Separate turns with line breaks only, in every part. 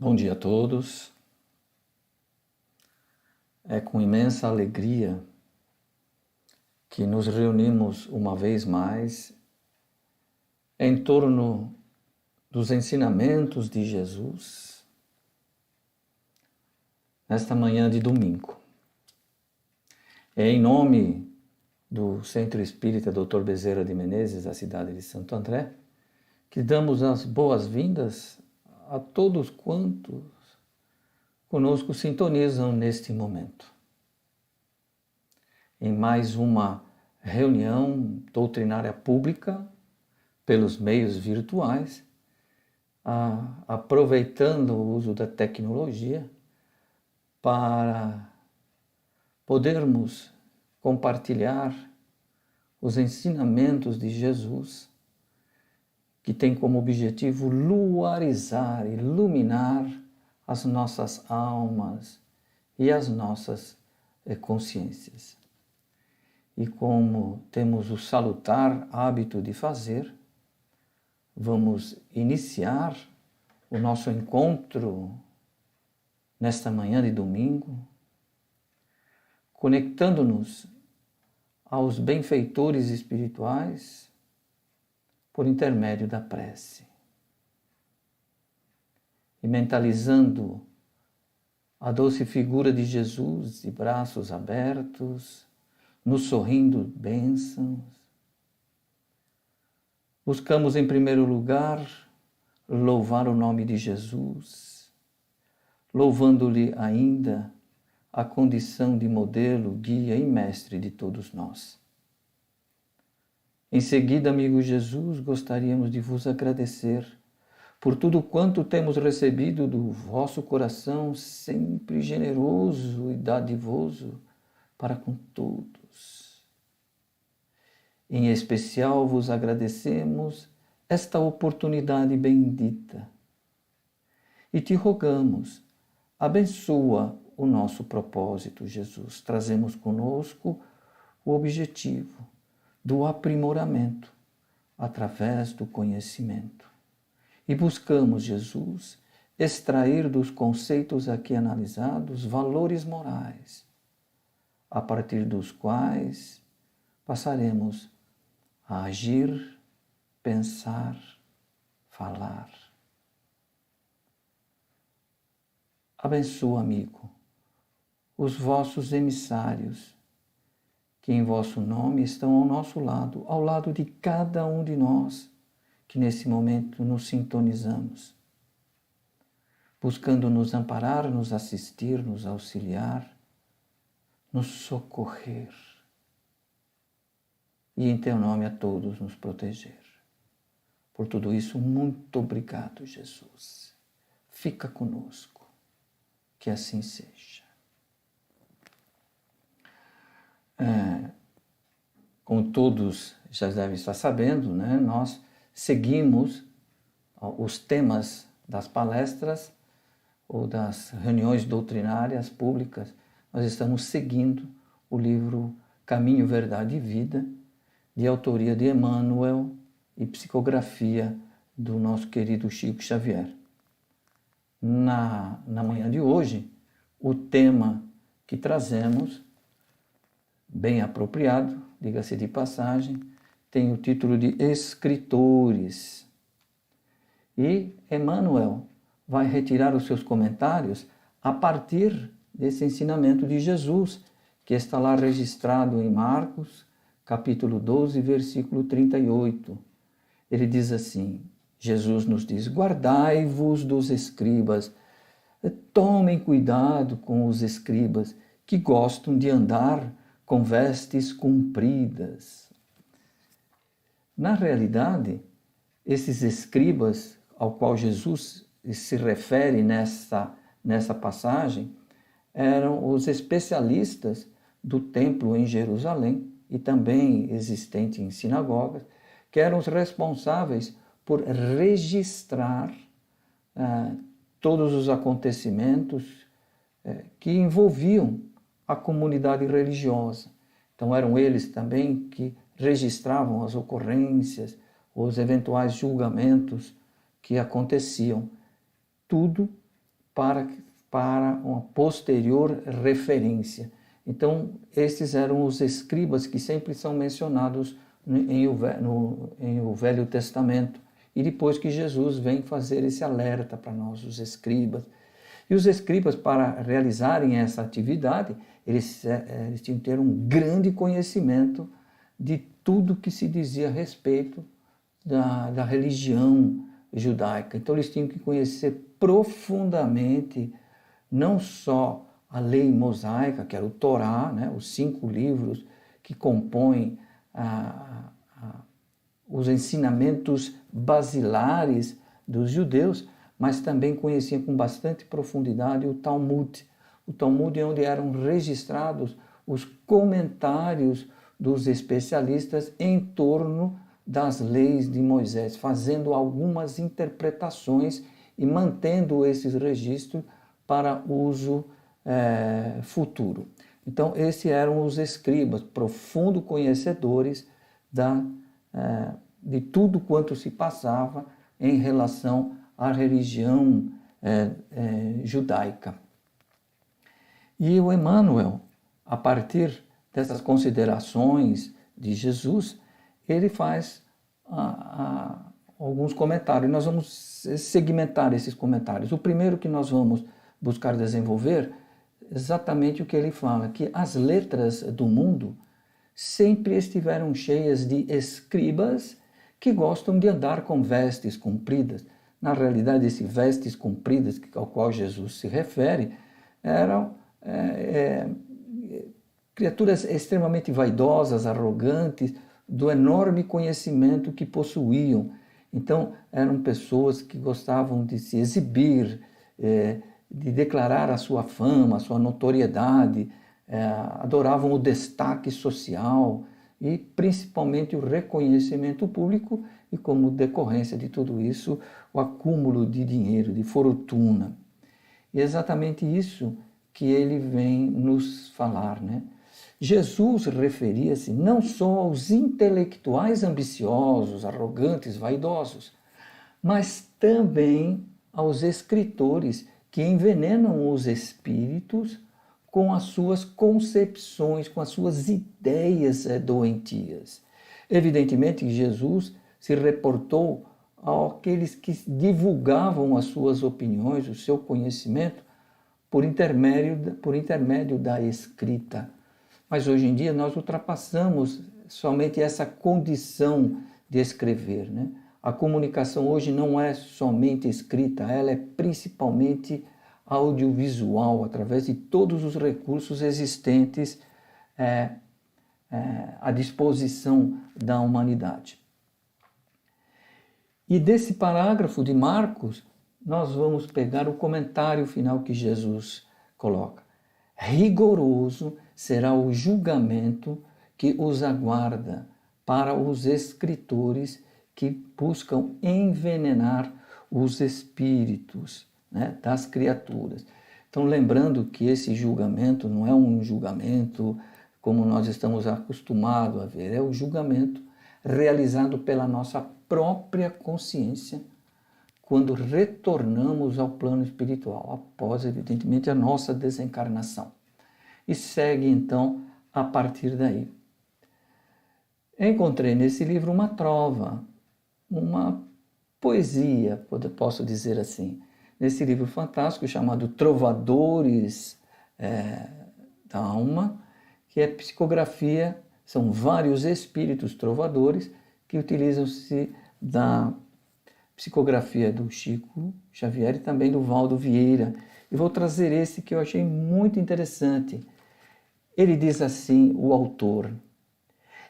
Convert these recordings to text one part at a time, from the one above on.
Bom dia a todos. É com imensa alegria que nos reunimos uma vez mais em torno dos ensinamentos de Jesus nesta manhã de domingo. É em nome do Centro Espírita Dr. Bezerra de Menezes, da cidade de Santo André, que damos as boas-vindas a todos quantos conosco sintonizam neste momento. Em mais uma reunião doutrinária pública pelos meios virtuais, aproveitando o uso da tecnologia para podermos compartilhar os ensinamentos de Jesus, que tem como objetivo luarizar, iluminar as nossas almas e as nossas consciências. E como temos o salutar hábito de fazer, vamos iniciar o nosso encontro nesta manhã de domingo, conectando-nos aos benfeitores espirituais por intermédio da prece. E mentalizando a doce figura de Jesus de braços abertos, nos sorrindo bênçãos. Buscamos, em primeiro lugar, louvar o nome de Jesus, louvando-lhe ainda a condição de modelo, guia e mestre de todos nós. Em seguida, amigo Jesus, gostaríamos de vos agradecer por tudo quanto temos recebido do vosso coração sempre generoso e dadivoso para com todos. Em especial vos agradecemos esta oportunidade bendita e te rogamos, abençoa o nosso propósito, Jesus. Trazemos conosco o objetivo do aprimoramento através do conhecimento. E buscamos, Jesus, extrair dos conceitos aqui analisados valores morais, a partir dos quais passaremos a agir, pensar, falar. Abençoa, amigo, os vossos emissários, que em vosso nome estão ao nosso lado, ao lado de cada um de nós, que nesse momento nos sintonizamos, buscando nos amparar, nos assistir, nos auxiliar, nos socorrer e em teu nome a todos nos proteger. Por tudo isso, muito obrigado, Jesus. Fica conosco, que assim seja. Como todos já devem estar sabendo, né, nós seguimos os temas das palestras ou das reuniões doutrinárias públicas. Nós estamos seguindo o livro Caminho, Verdade e Vida, de autoria de Emmanuel e psicografia do nosso querido Chico Xavier. Na manhã de hoje, o tema que trazemos, bem apropriado, diga-se de passagem, tem o título de Escritores. E Emmanuel vai retirar os seus comentários a partir desse ensinamento de Jesus, que está lá registrado em Marcos, capítulo 12, versículo 38. Ele diz assim, Jesus nos diz, guardai-vos dos escribas, tomem cuidado com os escribas que gostam de andar com vestes compridas. Na realidade, esses escribas ao qual Jesus se refere nessa passagem eram os especialistas do templo em Jerusalém e também existente em sinagogas, que eram os responsáveis por registrar todos os acontecimentos que envolviam a comunidade religiosa. Então eram eles também que registravam as ocorrências, os eventuais julgamentos que aconteciam. Tudo para uma posterior referência. Então, estes eram os escribas que sempre são mencionados em o Velho Testamento. E depois que Jesus vem fazer esse alerta para nós, os escribas. E os escribas, para realizarem essa atividade, eles tinham que ter um grande conhecimento de tudo que se dizia a respeito da religião judaica. Então, eles tinham que conhecer profundamente não só a lei mosaica, que era o Torá, né, os 5 livros que compõem os ensinamentos basilares dos judeus, mas também conheciam com bastante profundidade o Talmud. O Talmud é onde eram registrados os comentários dos especialistas em torno das leis de Moisés, fazendo algumas interpretações e mantendo esses registros para uso futuro. Então, esses eram os escribas, profundos conhecedores de tudo quanto se passava em relação à religião judaica. E o Emmanuel, a partir dessas considerações de Jesus, ele faz alguns comentários. Nós vamos segmentar esses comentários. O primeiro que nós vamos buscar desenvolver exatamente o que ele fala, que as letras do mundo sempre estiveram cheias de escribas que gostam de andar com vestes compridas. Na realidade, esses vestes compridas ao qual Jesus se refere eram criaturas extremamente vaidosas, arrogantes, do enorme conhecimento que possuíam. Então, eram pessoas que gostavam de se exibir, de declarar a sua fama, a sua notoriedade, adoravam o destaque social e principalmente o reconhecimento público e, como decorrência de tudo isso, o acúmulo de dinheiro, de fortuna. E é exatamente isso que ele vem nos falar, né? Jesus referia-se não só aos intelectuais ambiciosos, arrogantes, vaidosos, mas também aos escritores que envenenam os espíritos com as suas concepções, com as suas ideias doentias. Evidentemente, Jesus se reportou àqueles que divulgavam as suas opiniões, o seu conhecimento, por intermédio da escrita. Mas hoje em dia nós ultrapassamos somente essa condição de escrever, né? A comunicação hoje não é somente escrita, ela é principalmente audiovisual, através de todos os recursos existentes à disposição da humanidade. E desse parágrafo de Marcos, nós vamos pegar o comentário final que Jesus coloca. Rigoroso será o julgamento que os aguarda para os escritores que buscam envenenar os espíritos, né, das criaturas. Então, lembrando que esse julgamento não é um julgamento como nós estamos acostumados a ver, é o julgamento realizado pela nossa própria consciência quando retornamos ao plano espiritual, após, evidentemente, a nossa desencarnação. E segue, então, a partir daí. Encontrei nesse livro uma trova, uma poesia, posso dizer assim, nesse livro fantástico chamado Trovadores da Alma, que é psicografia, são vários espíritos trovadores que utilizam-se da psicografia do Chico Xavier e também do Valdo Vieira. E vou trazer esse que eu achei muito interessante. Ele diz assim, o autor: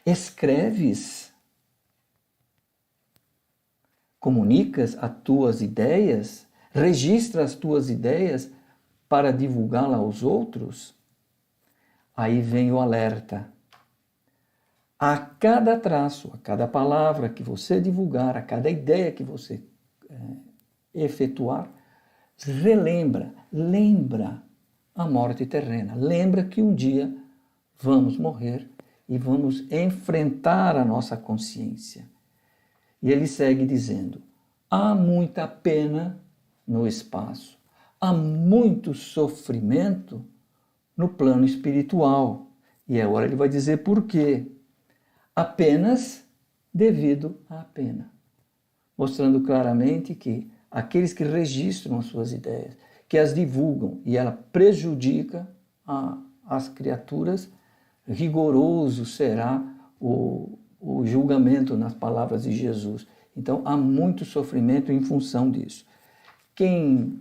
escreves, comunicas as tuas ideias, registras as tuas ideias para divulgá-las aos outros? Aí vem o alerta. A cada traço, a cada palavra que você divulgar, a cada ideia que você efetuar, lembra a morte terrena. Lembra que um dia vamos morrer e vamos enfrentar a nossa consciência. E ele segue dizendo: há muita pena no espaço, há muito sofrimento no plano espiritual. E agora ele vai dizer por quê. Apenas devido à pena. Mostrando claramente que aqueles que registram as suas ideias, que as divulgam e ela prejudica as criaturas, rigoroso será o julgamento nas palavras de Jesus. Então há muito sofrimento em função disso. Quem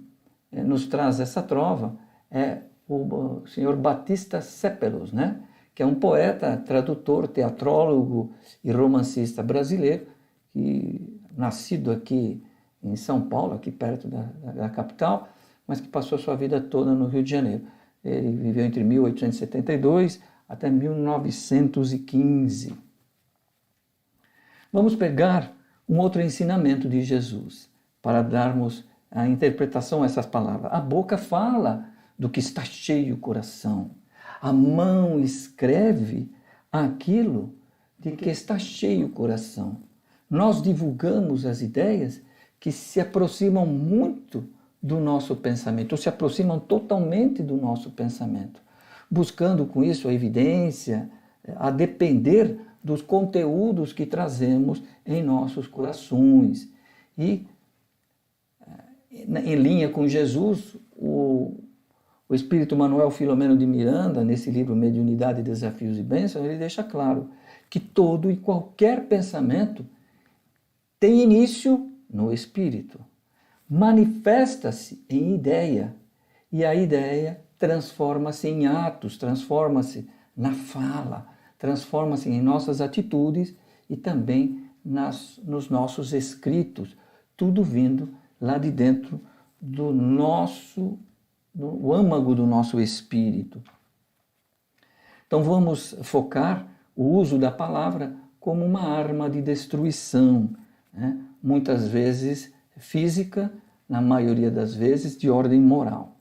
nos traz essa trova é o senhor Batista Ceppelos, né? Que é um poeta, tradutor, teatrólogo e romancista brasileiro, que nascido aqui em São Paulo, aqui perto da capital, mas que passou a sua vida toda no Rio de Janeiro. Ele viveu entre 1872 até 1915. Vamos pegar um outro ensinamento de Jesus para darmos a interpretação a essas palavras. A boca fala do que está cheio o coração. A mão escreve aquilo de que está cheio o coração. Nós divulgamos as ideias que se aproximam muito do nosso pensamento, ou se aproximam totalmente do nosso pensamento, buscando com isso a evidência, a depender dos conteúdos que trazemos em nossos corações. E, em linha com Jesus, o Espírito Manuel Filomeno de Miranda, nesse livro Mediunidade, Desafios e Bênçãos, ele deixa claro que todo e qualquer pensamento tem início no espírito, manifesta-se em ideia, e a ideia transforma-se em atos, transforma-se na fala, transforma-se em nossas atitudes e também nos nossos escritos, tudo vindo lá de dentro do âmago do nosso espírito. Então vamos focar o uso da palavra como uma arma de destruição, né? Muitas vezes física, na maioria das vezes de ordem moral.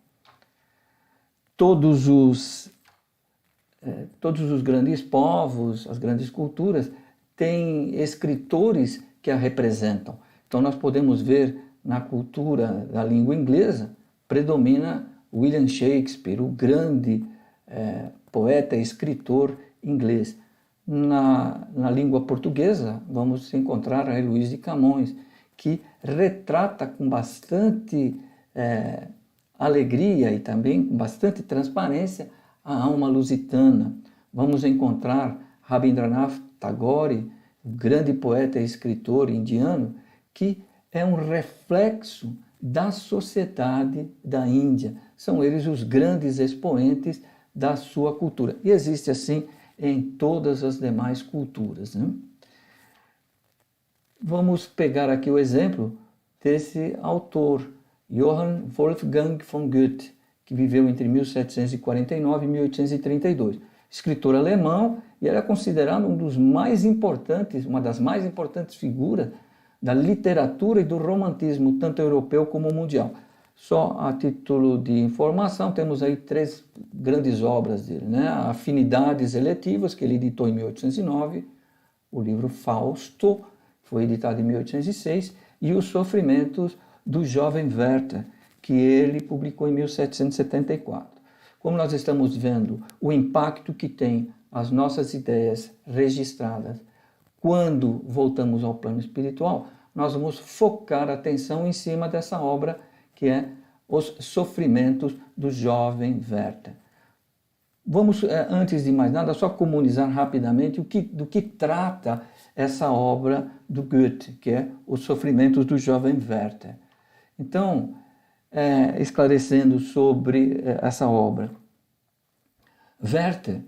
Todos os grandes povos, as grandes culturas, têm escritores que a representam. Então nós podemos ver na cultura da língua inglesa, predomina William Shakespeare, o grande poeta e escritor inglês. Na língua portuguesa, vamos encontrar a Luís de Camões, que retrata com bastante alegria e também com bastante transparência a alma lusitana. Vamos encontrar Rabindranath Tagore, o grande poeta e escritor indiano, que é um reflexo da sociedade da Índia. São eles os grandes expoentes da sua cultura. E existe assim em todas as demais culturas, né? Vamos pegar aqui o exemplo desse autor, Johann Wolfgang von Goethe, que viveu entre 1749 e 1832. Escritor alemão, e era considerado uma das mais importantes figuras da literatura e do romantismo, tanto europeu como mundial. Só a título de informação, temos aí 3 grandes obras dele, né? Afinidades Eletivas, que ele editou em 1809, o livro Fausto, foi editado em 1806, e Os Sofrimentos do Jovem Werther, que ele publicou em 1774. Como nós estamos vendo o impacto que tem as nossas ideias registradas quando voltamos ao plano espiritual, nós vamos focar a atenção em cima dessa obra, que é Os Sofrimentos do Jovem Werther. Vamos, antes de mais nada, só comunizar rapidamente do que trata essa obra do Goethe, que é Os Sofrimentos do Jovem Werther. Então, esclarecendo sobre essa obra, Werther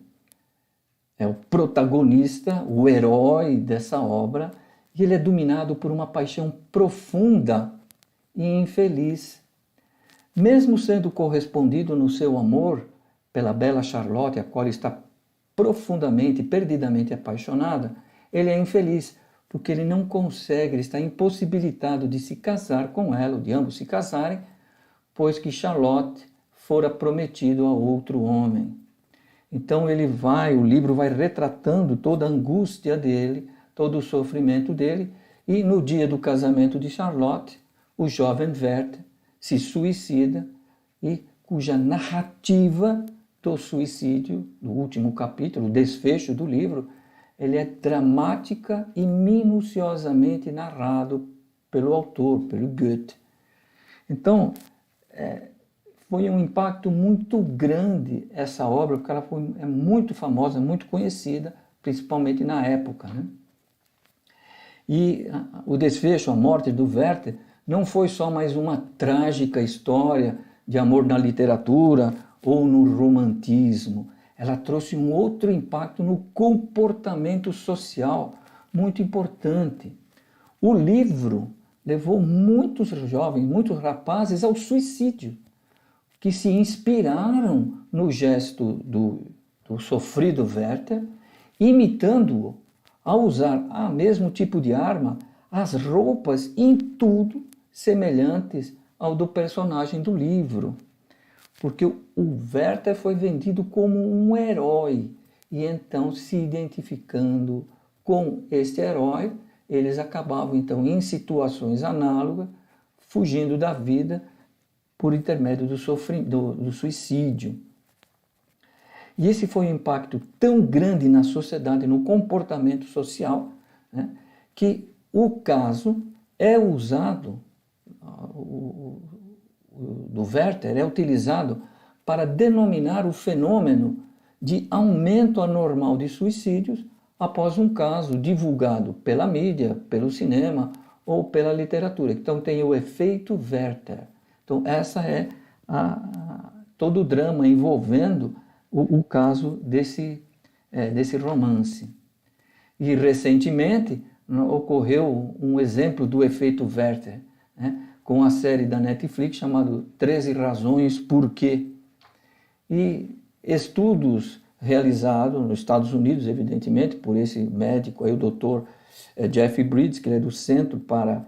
é o protagonista, o herói dessa obra, e ele é dominado por uma paixão profunda e infeliz. Mesmo sendo correspondido no seu amor pela bela Charlotte, a qual ele está profundamente, perdidamente apaixonada, ele é infeliz, porque ele não consegue, ele está impossibilitado de se casar com ela, de ambos se casarem, pois que Charlotte fora prometido a outro homem. Então o livro vai retratando toda a angústia dele, todo o sofrimento dele, e no dia do casamento de Charlotte, o jovem Werther se suicida, e cuja narrativa do suicídio, do último capítulo, o desfecho do livro, ele é dramática e minuciosamente narrado pelo autor, pelo Goethe. Então, foi um impacto muito grande essa obra, porque ela é muito famosa, muito conhecida, principalmente na época, né? E o desfecho, a morte do Werther, não foi só mais uma trágica história de amor na literatura ou no romantismo. Ela trouxe um outro impacto no comportamento social muito importante. O livro levou muitos jovens, muitos rapazes ao suicídio, que se inspiraram no gesto do sofrido Werther, imitando-o a usar o mesmo tipo de arma, as roupas em tudo semelhantes ao do personagem do livro. Porque o Werther foi vendido como um herói, e então, se identificando com este herói, eles acabavam então em situações análogas, fugindo da vida por intermédio do suicídio. E esse foi um impacto tão grande na sociedade, no comportamento social, né, que o caso é usado, do Werther é utilizado para denominar o fenômeno de aumento anormal de suicídios após um caso divulgado pela mídia, pelo cinema ou pela literatura. Então tem o efeito Werther. Então essa é todo o drama envolvendo o caso desse romance. E recentemente ocorreu um exemplo do efeito Werther, né, com a série da Netflix chamada 13 Razões Por Quê. E estudos realizados nos Estados Unidos, evidentemente, por esse médico, aí, o Dr. Jeff Bridges, que ele é do Centro para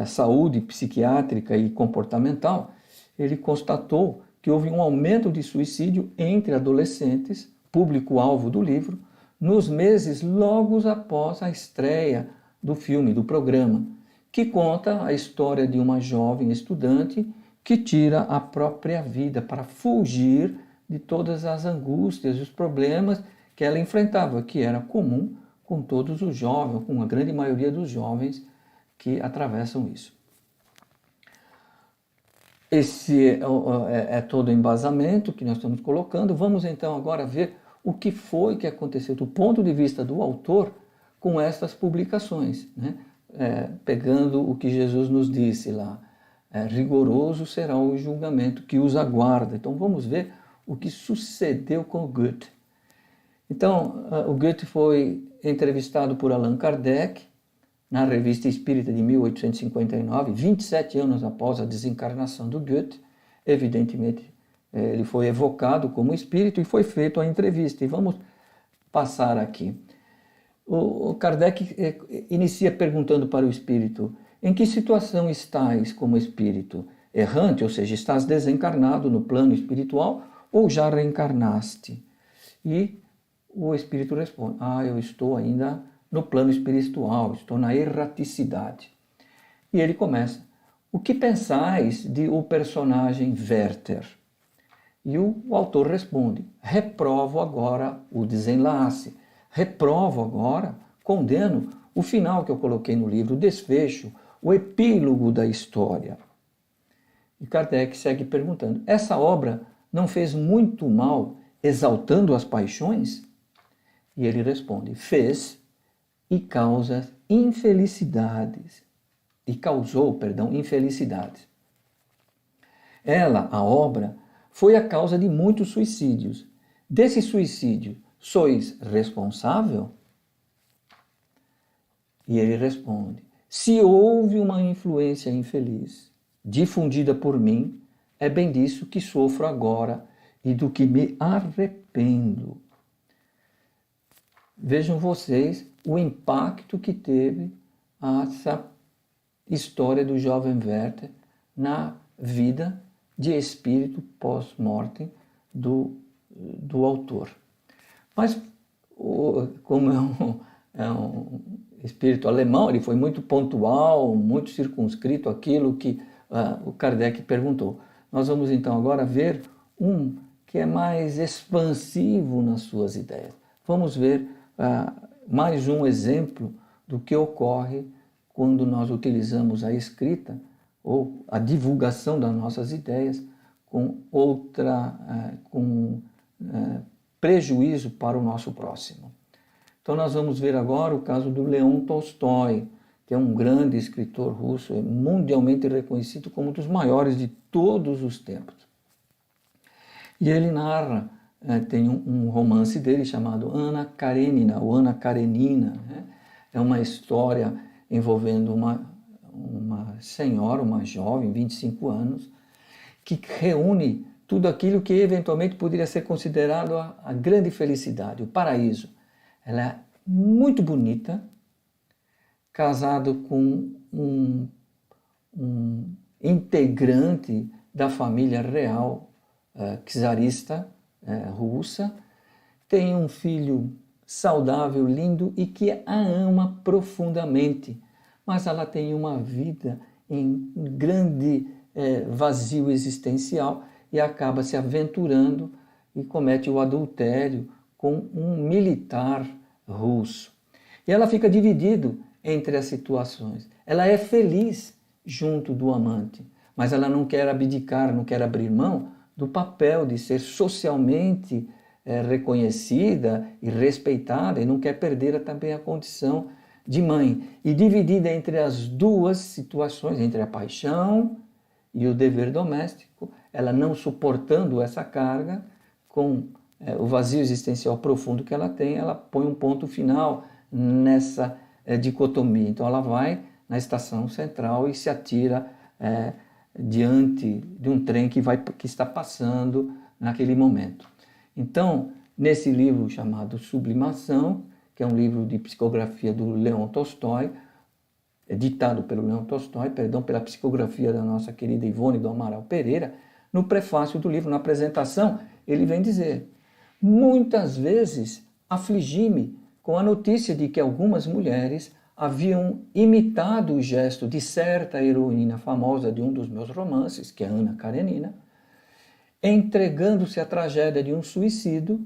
Saúde Psiquiátrica e Comportamental, ele constatou que houve um aumento de suicídio entre adolescentes, público-alvo do livro, nos meses logo após a estreia do filme, do programa, que conta a história de uma jovem estudante que tira a própria vida para fugir de todas as angústias e os problemas que ela enfrentava, que era comum com todos os jovens, com a grande maioria dos jovens que atravessam isso. Esse é todo o embasamento que nós estamos colocando. Vamos então agora ver o que foi que aconteceu do ponto de vista do autor com estas publicações, né? Pegando o que Jesus nos disse lá, rigoroso será o julgamento que os aguarda. Então vamos ver o que sucedeu com o Goethe. Então, o Goethe foi entrevistado por Allan Kardec na Revista Espírita de 1859, 27 anos após a desencarnação do Goethe. Evidentemente, ele foi evocado como espírito e foi feita a entrevista. E vamos passar aqui. O Kardec inicia perguntando para o espírito: em que situação estás como espírito? Errante, ou seja, estás desencarnado no plano espiritual ou já reencarnaste? E o espírito responde: eu estou ainda no plano espiritual, estou na erraticidade. E ele começa: o que pensais de o personagem Werther? E o autor responde: reprovo agora o desenlace, reprovo agora, condeno o final que eu coloquei no livro, o desfecho, o epílogo da história. E Kardec segue perguntando: essa obra não fez muito mal, exaltando as paixões? E ele responde: fez e causa infelicidades. E causou, infelicidades. Ela, a obra, foi a causa de muitos suicídios. Desse suicídio, sois responsável? E ele responde: se houve uma influência infeliz, difundida por mim, é bem disso que sofro agora e do que me arrependo. Vejam vocês o impacto que teve essa história do jovem Werther na vida de espírito pós-mortem do autor. Mas, como é um espírito alemão, ele foi muito pontual, muito circunscrito àquilo que o Kardec perguntou. nós vamos então agora ver um que é mais expansivo nas suas ideias. Vamos ver mais um exemplo do que ocorre quando nós utilizamos a escrita ou a divulgação das nossas ideias com prejuízo para o nosso próximo. Então nós vamos ver agora o caso do Leon Tolstói, que é um grande escritor russo, mundialmente reconhecido como um dos maiores de todos os tempos. E ele narra, tem um romance dele chamado Anna Karenina, ou Anna Karenina, né? É uma história envolvendo uma senhora, uma jovem, 25 anos, que reúne tudo aquilo que eventualmente poderia ser considerado a grande felicidade, o paraíso. Ela é muito bonita, casado com um integrante da família real czarista russa, tem um filho saudável, lindo e que a ama profundamente, mas ela tem uma vida em grande vazio existencial e acaba se aventurando e comete o adultério com um militar russo. E ela fica dividida entre as situações. Ela é feliz junto do amante, mas ela não quer abdicar, não quer abrir mão do papel de ser socialmente reconhecida e respeitada, e não quer perder também a condição de mãe. E dividida entre as duas situações, entre a paixão e o dever doméstico, ela não suportando essa carga, com o vazio existencial profundo que ela tem, ela põe um ponto final nessa dicotomia. Então ela vai na estação central e se atira diante de um trem que está passando naquele momento. Então, nesse livro chamado Sublimação, que é um livro de psicografia do Leon Tolstói, ditado pelo Leon Tolstói, pela psicografia da nossa querida Ivone do Amaral Pereira, no prefácio do livro, na apresentação, ele vem dizer: muitas vezes afligi-me com a notícia de que algumas mulheres haviam imitado o gesto de certa heroína famosa de um dos meus romances, que é Anna Karenina, entregando-se à tragédia de um suicídio,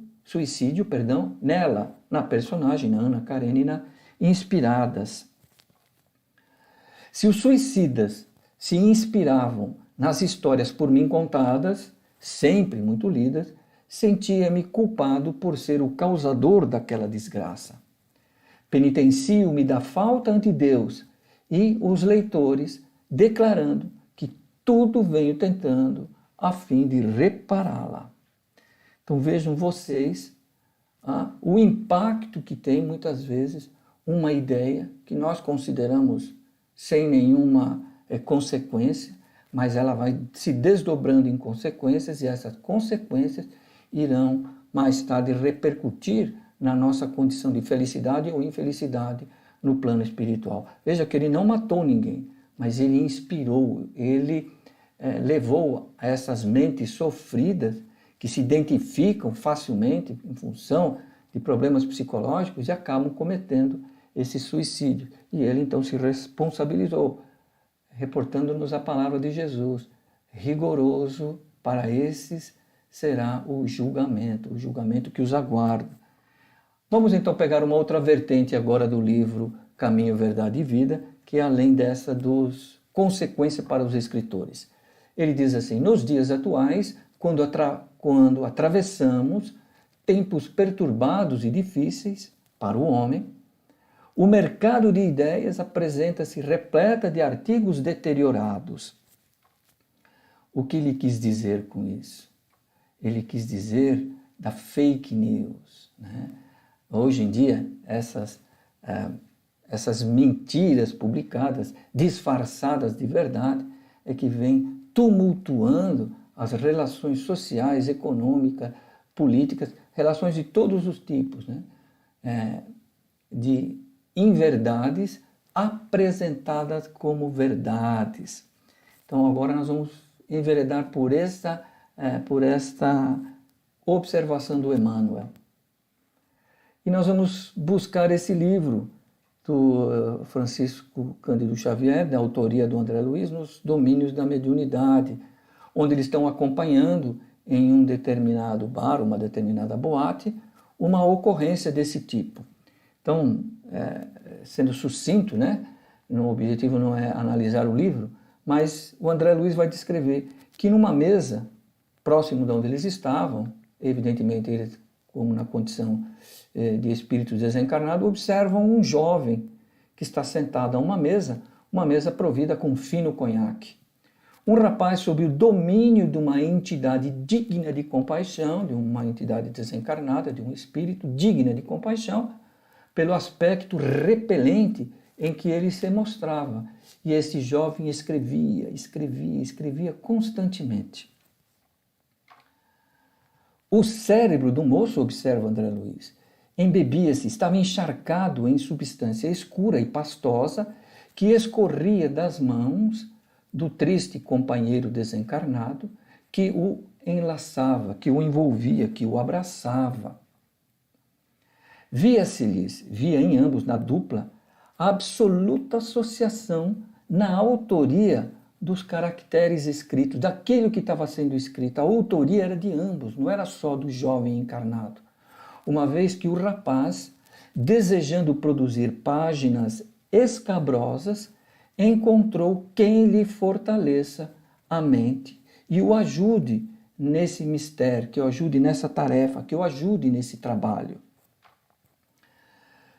nela, na personagem, na Anna Karenina, inspiradas. Se os suicidas se inspiravam nas histórias por mim contadas, sempre muito lidas, sentia-me culpado por ser o causador daquela desgraça. Penitencio-me da falta ante Deus e os leitores, declarando que tudo venho tentando a fim de repará-la. Então vejam vocês o impacto que tem muitas vezes uma ideia que nós consideramos sem nenhuma consequência, mas ela vai se desdobrando em consequências, e essas consequências irão mais tarde repercutir na nossa condição de felicidade ou infelicidade no plano espiritual. Veja que ele não matou ninguém, mas ele inspirou, ele levou a essas mentes sofridas, que se identificam facilmente em função de problemas psicológicos e acabam cometendo esse suicídio. E ele então se responsabilizou, reportando-nos a palavra de Jesus: rigoroso para esses será o julgamento que os aguarda. Vamos então pegar uma outra vertente agora do livro Caminho, Verdade e Vida, que é além dessa dos consequências para os escritores. Ele diz assim: nos dias atuais, quando atravessamos tempos perturbados e difíceis para o homem, o mercado de ideias apresenta-se repleta de artigos deteriorados. O que ele quis dizer com isso? Ele quis dizer da fake news, né? Hoje em dia, essas mentiras publicadas, disfarçadas de verdade, é que vem tumultuando as relações sociais, econômicas, políticas, relações de todos os tipos, né? De inverdades apresentadas como verdades. Então agora nós vamos enveredar por esta observação do Emmanuel. E nós vamos buscar esse livro do Francisco Cândido Xavier, da autoria do André Luiz, nos domínios da mediunidade, onde eles estão acompanhando em um determinado bar, uma determinada boate, uma ocorrência desse tipo. Então, sendo sucinto, né? O objetivo não é analisar o livro, mas o André Luiz vai descrever que numa mesa, próximo de onde eles estavam, evidentemente eles, como na condição de espírito desencarnado, observam um jovem que está sentado a uma mesa provida com fino conhaque. Um rapaz sob o domínio de uma entidade digna de compaixão, de uma entidade desencarnada, de um espírito digna de compaixão, pelo aspecto repelente em que ele se mostrava. E esse jovem escrevia constantemente. O cérebro do moço, observa André Luiz, embebia-se, estava encharcado em substância escura e pastosa que escorria das mãos do triste companheiro desencarnado que o enlaçava, que o envolvia, que o abraçava. Via em ambos, na dupla, a absoluta associação na autoria dos caracteres escritos, daquilo que estava sendo escrito. A autoria era de ambos, não era só do jovem encarnado. Uma vez que o rapaz, desejando produzir páginas escabrosas, encontrou quem lhe fortaleça a mente e o ajude nesse mistério, que o ajude nessa tarefa, que o ajude nesse trabalho.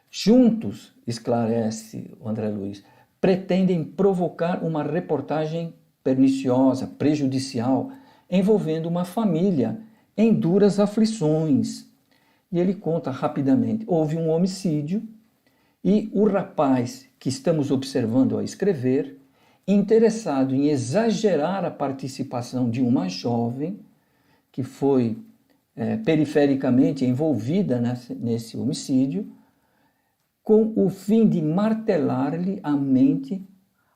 Juntos, esclarece o André Luiz, pretendem provocar uma reportagem perniciosa, prejudicial, envolvendo uma família em duras aflições. E ele conta rapidamente, houve um homicídio e o rapaz que estamos observando a escrever, interessado em exagerar a participação de uma jovem que foi perifericamente envolvida nesse homicídio, com o fim de martelar-lhe a mente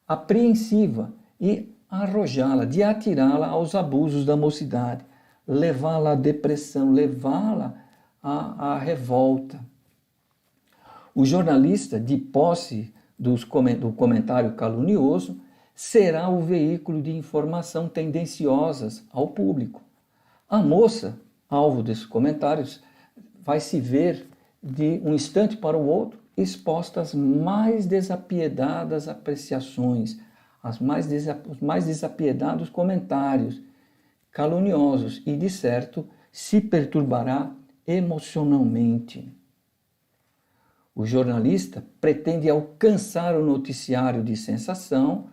apreensiva e arrojá-la, de atirá-la aos abusos da mocidade, levá-la à depressão, levá-la à revolta. O jornalista, de posse do comentário calunioso, será o veículo de informação tendenciosas ao público. A moça, alvo desses comentários, vai se ver de um instante para o outro exposta às mais desapiedadas apreciações, os mais desapiedados comentários caluniosos e, de certo, se perturbará emocionalmente. O jornalista pretende alcançar o noticiário de sensação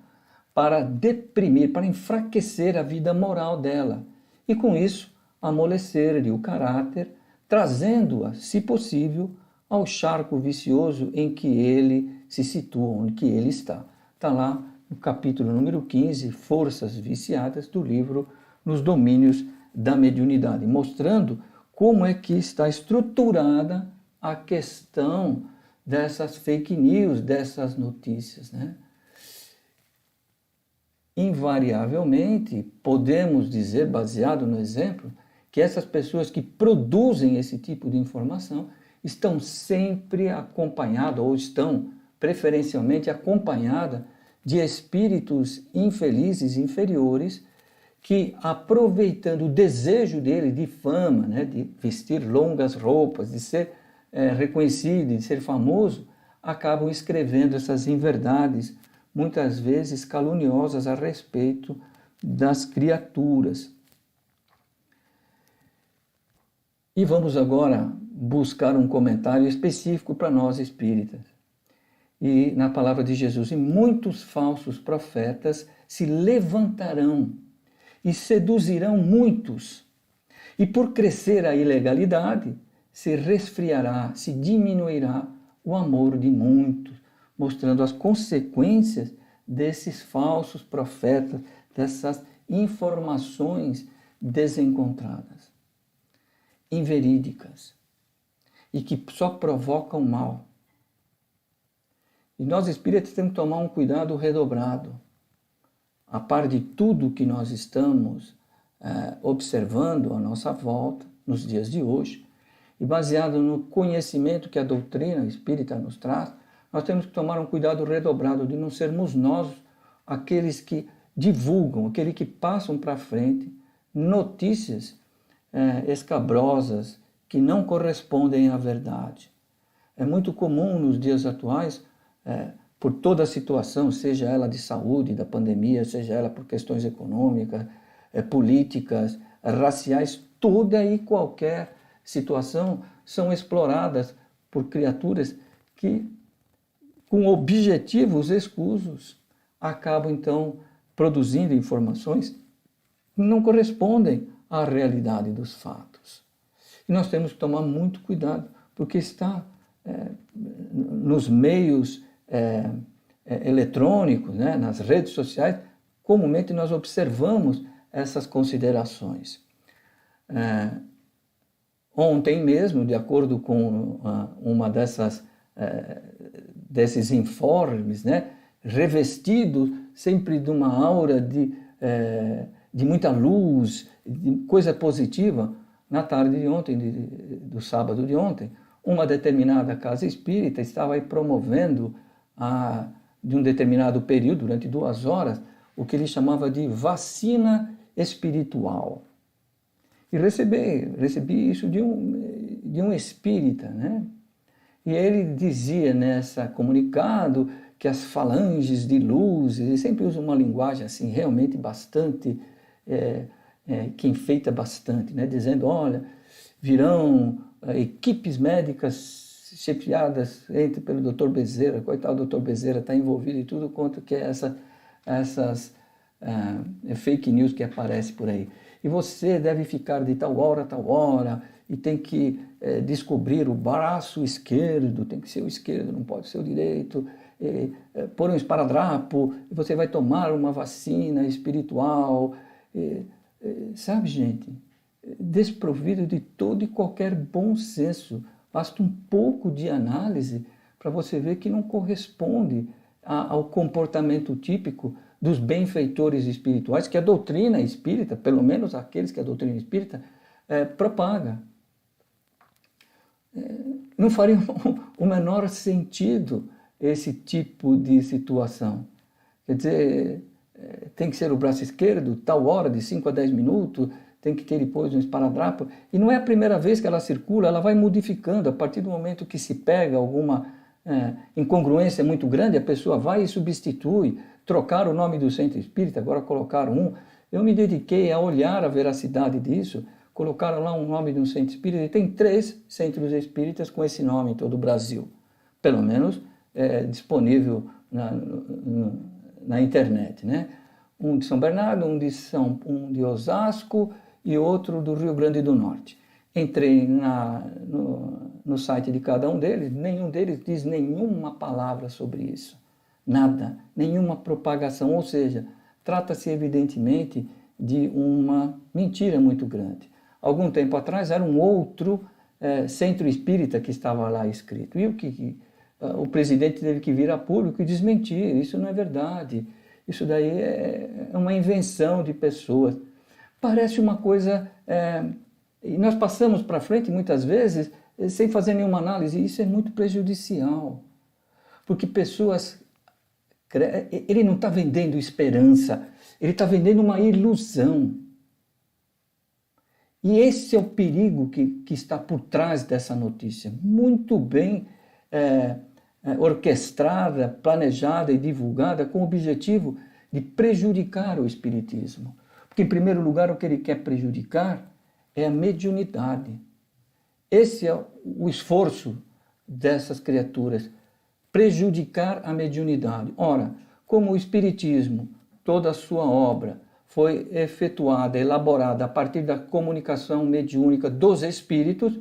para deprimir, para enfraquecer a vida moral dela e, com isso, amolecer-lhe o caráter, trazendo-a, se possível, ao charco vicioso em que ele se situa, onde que ele está. Está lá no capítulo número 15, Forças Viciadas, do livro Nos Domínios da Mediunidade, mostrando como é que está estruturada a questão dessas fake news, dessas notícias, né? Invariavelmente, podemos dizer, baseado no exemplo, que essas pessoas que produzem esse tipo de informação estão sempre acompanhadas, ou estão preferencialmente acompanhadas de espíritos infelizes, inferiores, que, aproveitando o desejo dele de fama, né, de vestir longas roupas, de ser reconhecido, de ser famoso, acabam escrevendo essas inverdades, muitas vezes caluniosas a respeito das criaturas. E vamos agora buscar um comentário específico para nós espíritas. E na palavra de Jesus, e muitos falsos profetas se levantarão e seduzirão muitos. E por crescer a ilegalidade, se resfriará, se diminuirá o amor de muitos, mostrando as consequências desses falsos profetas, dessas informações desencontradas, inverídicas, e que só provocam mal. E nós espíritas temos que tomar um cuidado redobrado, a par de tudo que nós estamos observando à nossa volta, nos dias de hoje, e baseado no conhecimento que a doutrina espírita nos traz, nós temos que tomar um cuidado redobrado de não sermos nós aqueles que divulgam, aqueles que passam para frente notícias escabrosas que não correspondem à verdade. É muito comum nos dias atuais, por toda a situação, seja ela de saúde, da pandemia, seja ela por questões econômicas, políticas, raciais, toda e qualquer situação são exploradas por criaturas que, com objetivos escusos, acabam então produzindo informações que não correspondem à realidade dos fatos. E nós temos que tomar muito cuidado, porque está nos meios eletrônicos, né, nas redes sociais, comumente nós observamos essas considerações. Ontem mesmo, de acordo com uma desses informes, né, revestido sempre de uma aura de muita luz, de coisa positiva, na tarde de ontem, do sábado de ontem, uma determinada casa espírita estava aí promovendo, de um determinado período, durante 2 horas, o que ele chamava de vacina espiritual. E recebi isso de um espírita, né? E ele dizia nessa comunicado que as falanges de luz, ele sempre usa uma linguagem assim realmente bastante, que enfeita bastante, né? Dizendo, olha, virão equipes médicas chefiadas pelo Dr. Bezerra, coitado do Dr. Bezerra, está envolvido em tudo quanto que é essas fake news que aparece por aí. E você deve ficar de tal hora a tal hora, e tem que descobrir o braço esquerdo, tem que ser o esquerdo, não pode ser o direito, pôr um esparadrapo, e você vai tomar uma vacina espiritual. Sabe, gente, desprovido de todo e qualquer bom senso. Basta um pouco de análise para você ver que não corresponde ao comportamento típico dos benfeitores espirituais que a doutrina espírita, pelo menos aqueles que a doutrina espírita propaga. Não faria o menor sentido esse tipo de situação. Quer dizer, tem que ser o braço esquerdo, tal hora, de 5 a 10 minutos, tem que ter depois um esparadrapo. E não é a primeira vez que ela circula, ela vai modificando. A partir do momento que se pega alguma incongruência muito grande, a pessoa vai e substitui. Trocaram o nome do centro espírita, agora colocaram um. Eu me dediquei a olhar a veracidade disso, colocaram lá um nome de um centro espírita, e tem 3 centros espíritas com esse nome em todo o Brasil. Pelo menos disponível na internet, né? Um de São Bernardo, um de Osasco e outro do Rio Grande do Norte. Entrei no site de cada um deles, nenhum deles diz nenhuma palavra sobre isso. Nada, nenhuma propagação, ou seja, trata-se evidentemente de uma mentira muito grande. Algum tempo atrás era um outro centro espírita que estava lá escrito. E o presidente teve que vir a público e desmentir, isso não é verdade. Isso daí é uma invenção de pessoas. Parece uma coisa... e nós passamos para frente, muitas vezes, sem fazer nenhuma análise. E isso é muito prejudicial. Porque pessoas... Ele não está vendendo esperança. Ele está vendendo uma ilusão. E esse é o perigo que está por trás dessa notícia. Muito bem orquestrada, planejada e divulgada com o objetivo de prejudicar o espiritismo. Porque, em primeiro lugar, o que ele quer prejudicar é a mediunidade. Esse é o esforço dessas criaturas, prejudicar a mediunidade. Ora, como o espiritismo, toda a sua obra, foi efetuada, elaborada a partir da comunicação mediúnica dos espíritos,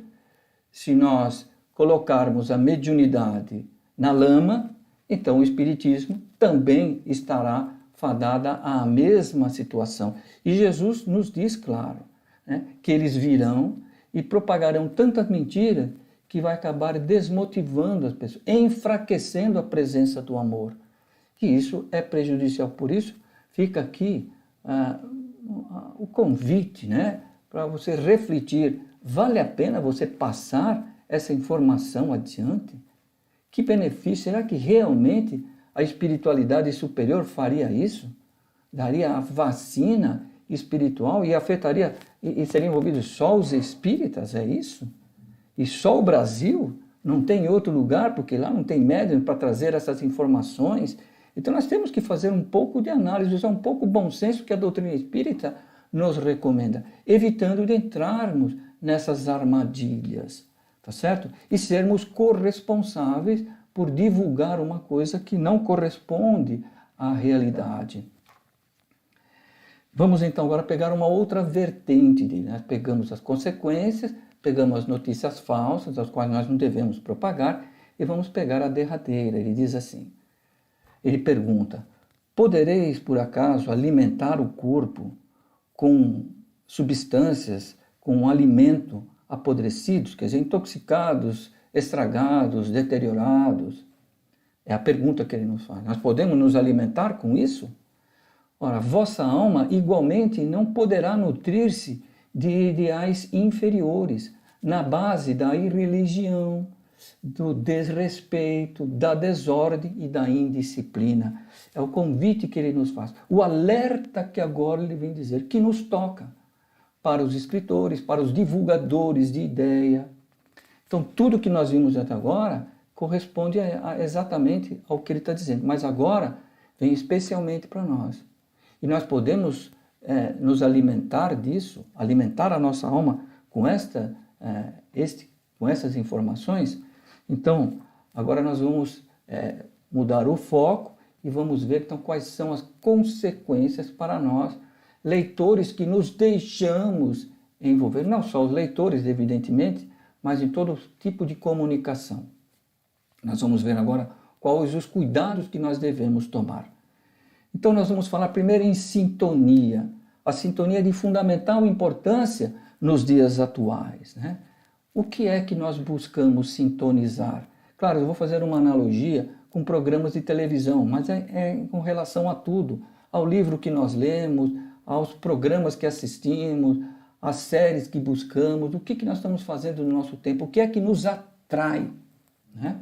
se nós colocarmos a mediunidade na lama, então o espiritismo também estará fadada à mesma situação. E Jesus nos diz, claro, né, que eles virão e propagarão tantas mentiras que vai acabar desmotivando as pessoas, enfraquecendo a presença do amor. E isso é prejudicial. Por isso, fica aqui o convite, né, para você refletir. Vale a pena você passar essa informação adiante? Que benefício? Será que realmente a espiritualidade superior faria isso? daria a vacina espiritual e afetaria, e seriam envolvidos só os espíritas, é isso? E só o Brasil? Não tem outro lugar, porque lá não tem médium para trazer essas informações. Então nós temos que fazer um pouco de análise, usar um pouco o bom senso que a doutrina espírita nos recomenda, evitando de entrarmos nessas armadilhas, tá certo? E sermos corresponsáveis por divulgar uma coisa que não corresponde à realidade. Vamos então agora pegar uma outra vertente, né? Pegamos as consequências, pegamos as notícias falsas, as quais nós não devemos propagar, e vamos pegar a derradeira. Ele diz assim, ele pergunta, podereis por acaso alimentar o corpo com substâncias, com alimento apodrecidos, quer dizer, intoxicados, estragados, deteriorados? É a pergunta que ele nos faz. Nós podemos nos alimentar com isso? Ora, vossa alma igualmente não poderá nutrir-se de ideais inferiores, na base da irreligião, do desrespeito, da desordem e da indisciplina. É o convite que ele nos faz, o alerta que agora ele vem dizer, que nos toca, para os escritores, para os divulgadores de ideia. Então, tudo que nós vimos até agora corresponde exatamente ao que ele está dizendo, mas agora vem especialmente para nós. E nós podemos nos alimentar disso, alimentar a nossa alma com com essas informações. Então, agora nós vamos mudar o foco e vamos ver então quais são as consequências para nós, leitores que nos deixamos envolver, não só os leitores, evidentemente, mas em todo tipo de comunicação. Nós vamos ver agora quais os cuidados que nós devemos tomar. Então nós vamos falar primeiro em sintonia. A sintonia é de fundamental importância nos dias atuais, né? O que é que nós buscamos sintonizar? Claro, eu vou fazer uma analogia com programas de televisão, mas é com relação a tudo, ao livro que nós lemos, aos programas que assistimos, às séries que buscamos, o que nós estamos fazendo no nosso tempo, o que é que nos atrai, né?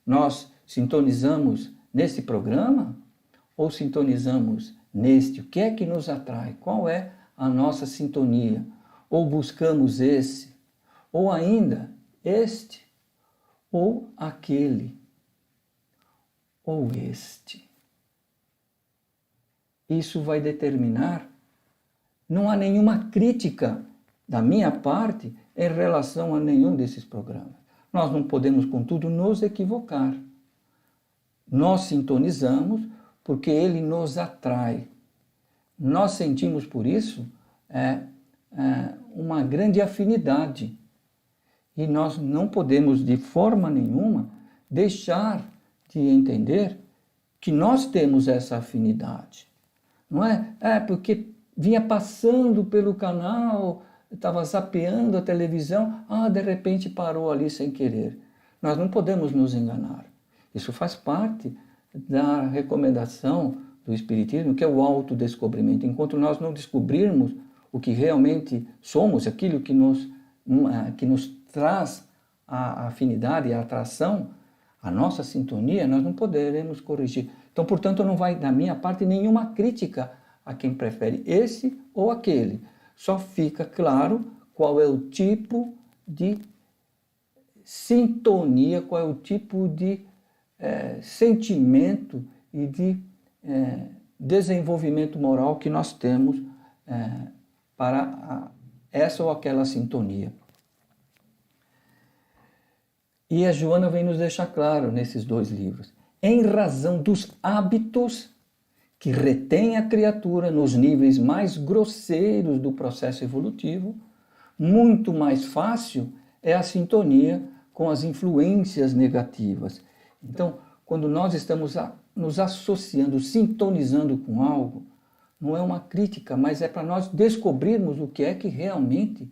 Nós sintonizamos nesse programa ou sintonizamos neste? O que é que nos atrai? Qual é a nossa sintonia? Ou buscamos esse, ou ainda este, ou aquele, ou este. Isso vai determinar, não há nenhuma crítica da minha parte em relação a nenhum desses programas. Nós não podemos, contudo, nos equivocar. Nós sintonizamos porque ele nos atrai. Nós sentimos, por isso, uma grande afinidade. E nós não podemos, de forma nenhuma, deixar de entender que nós temos essa afinidade. Não é? Porque vinha passando pelo canal, estava zapeando a televisão, de repente parou ali sem querer. Nós não podemos nos enganar. Isso faz parte da recomendação do Espiritismo, que é o autodescobrimento. Enquanto nós não descobrirmos o que realmente somos, aquilo que nos traz a afinidade e a atração, a nossa sintonia, nós não poderemos corrigir. Então, portanto, não vai da minha parte nenhuma crítica a quem prefere esse ou aquele. Só fica claro qual é o tipo de sintonia, qual é o tipo de sentimento e de desenvolvimento moral que nós temos para essa ou aquela sintonia. E a Joana vem nos deixar claro nesses dois livros, em razão dos hábitos que retém a criatura nos níveis mais grosseiros do processo evolutivo, muito mais fácil é a sintonia com as influências negativas. Então, quando nós estamos nos associando, sintonizando com algo, não é uma crítica, mas é para nós descobrirmos o que é que realmente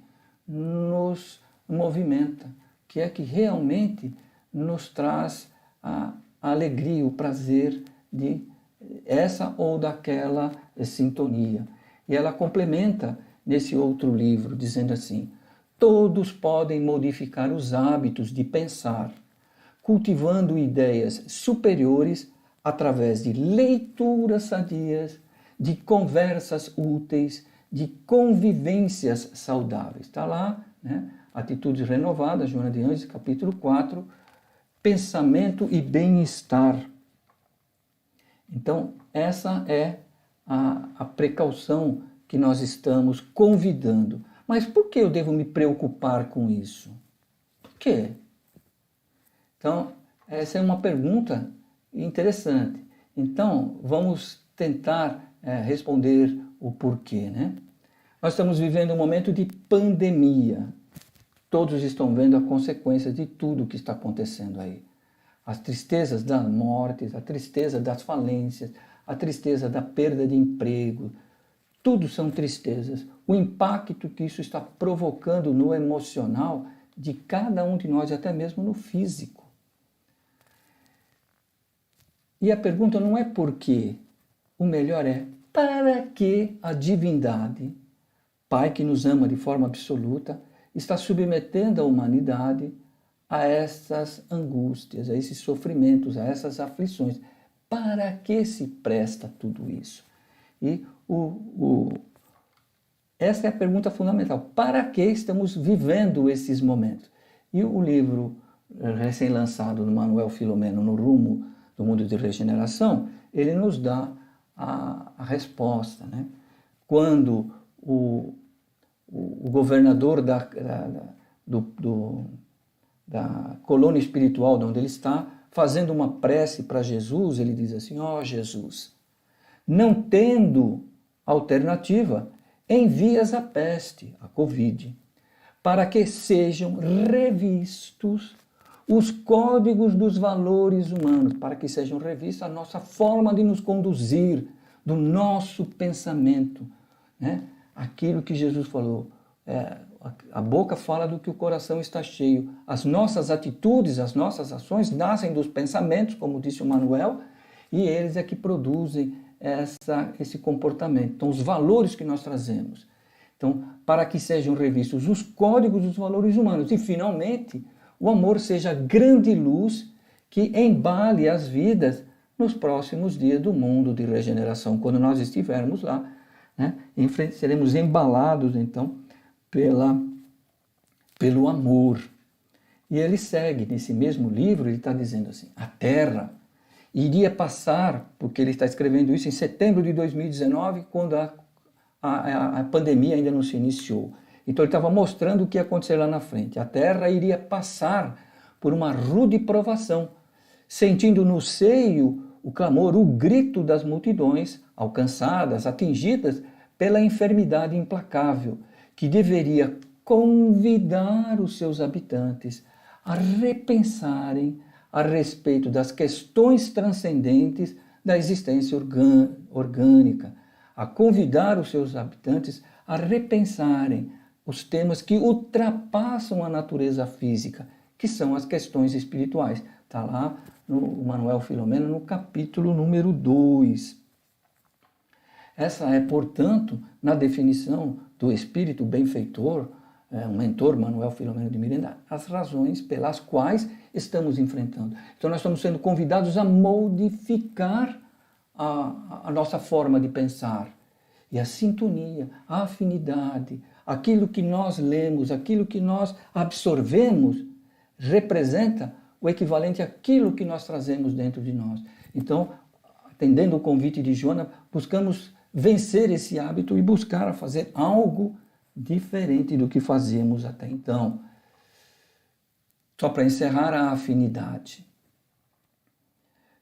nos movimenta, o que é que realmente nos traz a alegria, o prazer de essa ou daquela sintonia. E ela complementa nesse outro livro, dizendo assim, todos podem modificar os hábitos de pensar, cultivando ideias superiores através de leituras sadias, de conversas úteis, de convivências saudáveis. Está lá, né? Atitudes renovadas, Joana de Ângeles, capítulo 4, pensamento e bem-estar. Então, essa é a precaução que nós estamos convidando. Mas por que eu devo me preocupar com isso? Por quê? Então, essa é uma pergunta interessante. Então, vamos tentar responder o porquê, né? Nós estamos vivendo um momento de pandemia. Todos estão vendo a consequência de tudo que está acontecendo aí. As tristezas das mortes, a tristeza das falências, a tristeza da perda de emprego, tudo são tristezas. O impacto que isso está provocando no emocional de cada um de nós, até mesmo no físico. E a pergunta não é por quê, o melhor é para que a divindade, Pai que nos ama de forma absoluta, está submetendo a humanidade a essas angústias, a esses sofrimentos, a essas aflições. Para que se presta tudo isso? E essa é a pergunta fundamental. Para que estamos vivendo esses momentos? E o livro recém-lançado do Manuel Filomeno, No Rumo do Mundo de Regeneração, ele nos dá a resposta, né? Quando o governador da colônia espiritual de onde ele está, fazendo uma prece para Jesus, ele diz assim: ó Jesus, não tendo alternativa, envias a peste, a Covid, para que sejam revistos os códigos dos valores humanos, para que sejam revistos a nossa forma de nos conduzir, do nosso pensamento, né? Aquilo que Jesus falou, a boca fala do que o coração está cheio. As nossas atitudes, as nossas ações nascem dos pensamentos, como disse o Manuel, e eles é que produzem esse comportamento. Então, os valores que nós trazemos. Então, para que sejam revistos os códigos dos valores humanos. E, finalmente, o amor seja a grande luz que embale as vidas nos próximos dias do mundo de regeneração. Quando nós estivermos lá, né, seremos embalados, então, pelo amor. E ele segue, nesse mesmo livro, ele está dizendo assim, a Terra iria passar, porque ele está escrevendo isso em setembro de 2019, quando a pandemia ainda não se iniciou. Então ele estava mostrando o que ia acontecer lá na frente. A Terra iria passar por uma rude provação, sentindo no seio o clamor, o grito das multidões alcançadas, atingidas pela enfermidade implacável, que deveria convidar os seus habitantes a repensarem a respeito das questões transcendentes da existência orgânica, a convidar os seus habitantes a repensarem os temas que ultrapassam a natureza física, que são as questões espirituais. Está lá no Manuel Filomeno, no capítulo número 2. Essa é, portanto, na definição do espírito benfeitor, o mentor Manuel Filomeno de Miranda, as razões pelas quais estamos enfrentando. Então nós estamos sendo convidados a modificar a nossa forma de pensar. E a sintonia, a afinidade, aquilo que nós lemos, aquilo que nós absorvemos, representa o equivalente àquilo que nós trazemos dentro de nós. Então, atendendo o convite de Joana, buscamos vencer esse hábito e buscar fazer algo diferente do que fazíamos até então. Só para encerrar, a afinidade.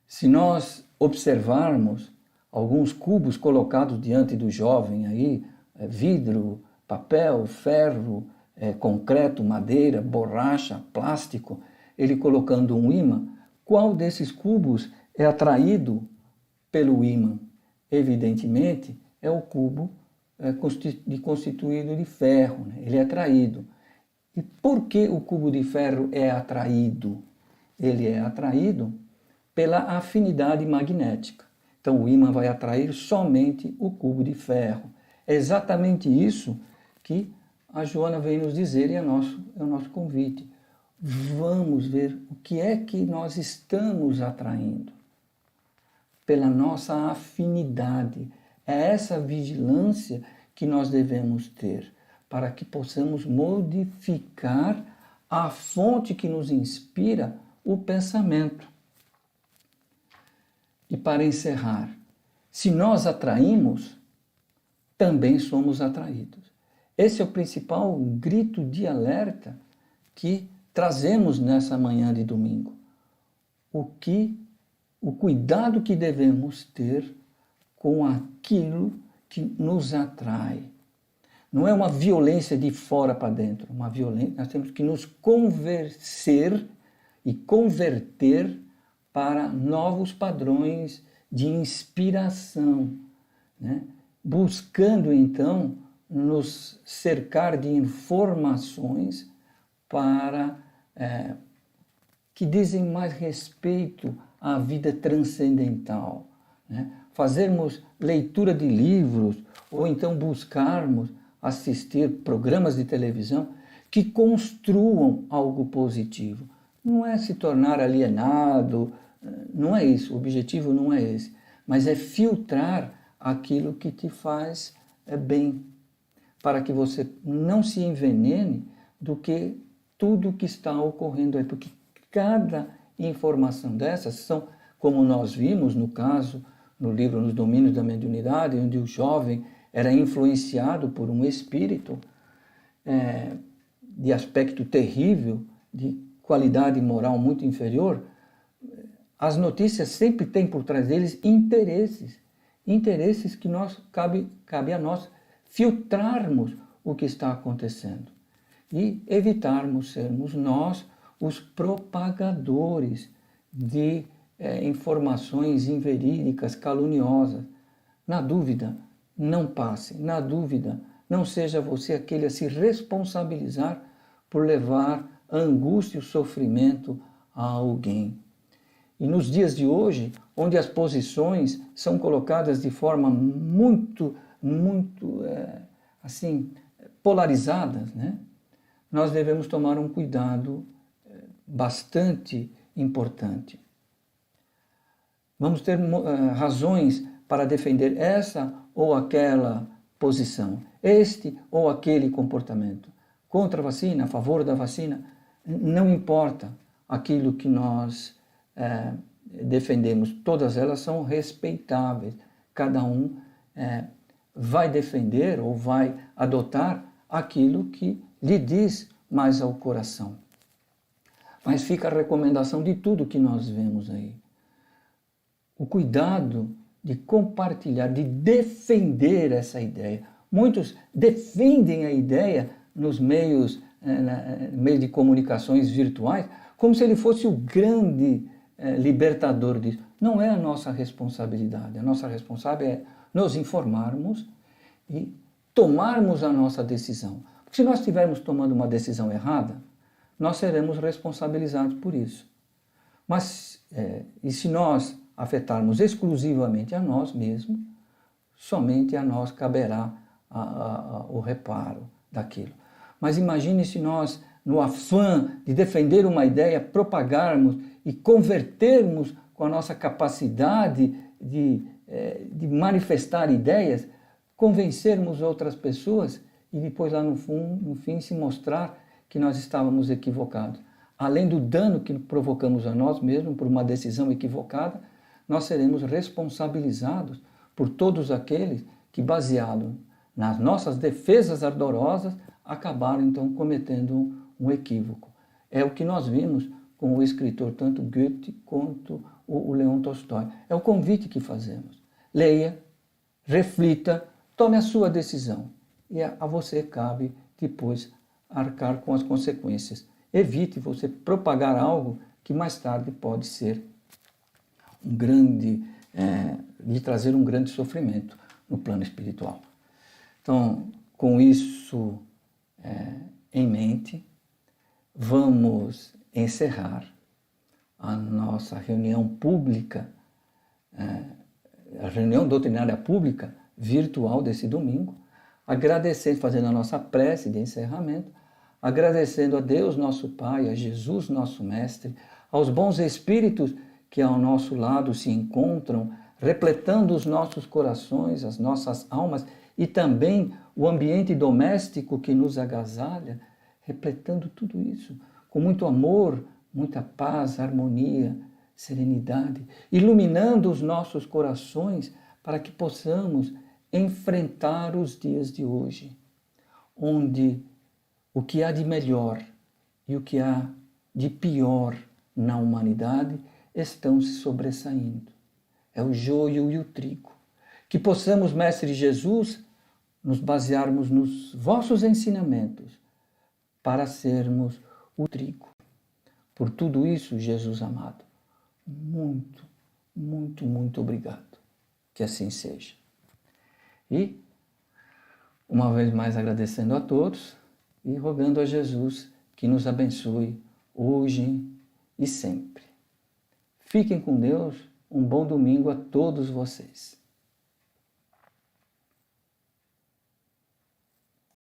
Se nós observarmos alguns cubos colocados diante do jovem aí, vidro, papel, ferro, concreto, madeira, borracha, plástico, ele colocando um ímã, qual desses cubos é atraído pelo ímã? Evidentemente, é o cubo constituído de ferro, né? Ele é atraído. E por que o cubo de ferro é atraído? Ele é atraído pela afinidade magnética. Então o ímã vai atrair somente o cubo de ferro. É exatamente isso que a Joana vem nos dizer e é o nosso convite. Vamos ver o que é que nós estamos atraindo. Pela nossa afinidade. É essa vigilância que nós devemos ter, para que possamos modificar a fonte que nos inspira o pensamento. E para encerrar, se nós atraímos, também somos atraídos. Esse é o principal grito de alerta que trazemos nessa manhã de domingo. O cuidado que devemos ter com aquilo que nos atrai. Não é uma violência de fora para dentro, uma violência, nós temos que nos converter para novos padrões de inspiração, né? Buscando então nos cercar de informações que dizem mais respeito à vida transcendental, né? Fazermos leitura de livros ou então buscarmos assistir programas de televisão que construam algo positivo. Não é se tornar alienado, não é isso, o objetivo não é esse, mas é filtrar aquilo que te faz bem, para que você não se envenene do que tudo que está ocorrendo aí, porque cada informação dessas são, como nós vimos no caso, no livro Nos Domínios da Mediunidade, onde o jovem era influenciado por um espírito de aspecto terrível, de qualidade moral muito inferior. As notícias sempre têm por trás deles interesses que cabe a nós filtrarmos o que está acontecendo e evitarmos sermos nós os propagadores de informações inverídicas, caluniosas. Na dúvida, não passe. Na dúvida, não seja você aquele a se responsabilizar por levar a angústia e o sofrimento a alguém. E nos dias de hoje, onde as posições são colocadas de forma muito polarizadas, né? Nós devemos tomar um cuidado bastante importante. Vamos ter razões para defender essa ou aquela posição, este ou aquele comportamento. Contra a vacina, a favor da vacina, não importa aquilo que nós defendemos, todas elas são respeitáveis. Cada um vai defender ou vai adotar aquilo que lhe diz mais ao coração. Mas fica a recomendação de tudo que nós vemos aí. O cuidado de compartilhar, de defender essa ideia. Muitos defendem a ideia nos meios de comunicações virtuais, como se ele fosse o grande libertador disso. Não é a nossa responsabilidade. A nossa responsabilidade é nos informarmos e tomarmos a nossa decisão. Porque se nós estivermos tomando uma decisão errada, nós seremos responsabilizados por isso. Mas, e se nós afetarmos exclusivamente a nós mesmos, somente a nós caberá o reparo daquilo. Mas imagine se nós, no afã de defender uma ideia, propagarmos e convertermos com a nossa capacidade de manifestar ideias, convencermos outras pessoas e depois lá no fim se mostrar que nós estávamos equivocados. Além do dano que provocamos a nós mesmos por uma decisão equivocada, nós seremos responsabilizados por todos aqueles que, baseado nas nossas defesas ardorosas, acabaram então cometendo um equívoco. É o que nós vimos com o escritor, tanto Goethe quanto o Leon Tolstói. É o convite que fazemos. Leia, reflita, tome a sua decisão. E a você cabe depois arcar com as consequências. Evite você propagar algo que mais tarde pode ser lhe trazer um grande sofrimento no plano espiritual. Então, com isso em mente, vamos encerrar a nossa reunião pública, a reunião doutrinária pública virtual desse domingo, agradecendo, fazendo a nossa prece de encerramento, agradecendo a Deus nosso Pai, a Jesus nosso Mestre, aos bons espíritos que ao nosso lado se encontram repletando os nossos corações, as nossas almas e também o ambiente doméstico que nos agasalha, repletando tudo isso com muito amor, muita paz, harmonia, serenidade, iluminando os nossos corações para que possamos enfrentar os dias de hoje, onde o que há de melhor e o que há de pior na humanidade estão se sobressaindo. É o joio e o trigo. Que possamos, Mestre Jesus, nos basearmos nos vossos ensinamentos para sermos o trigo. Por tudo isso, Jesus amado, muito, muito, muito obrigado. Que assim seja. E, uma vez mais agradecendo a todos e rogando a Jesus que nos abençoe hoje e sempre. Fiquem com Deus, um bom domingo a todos vocês.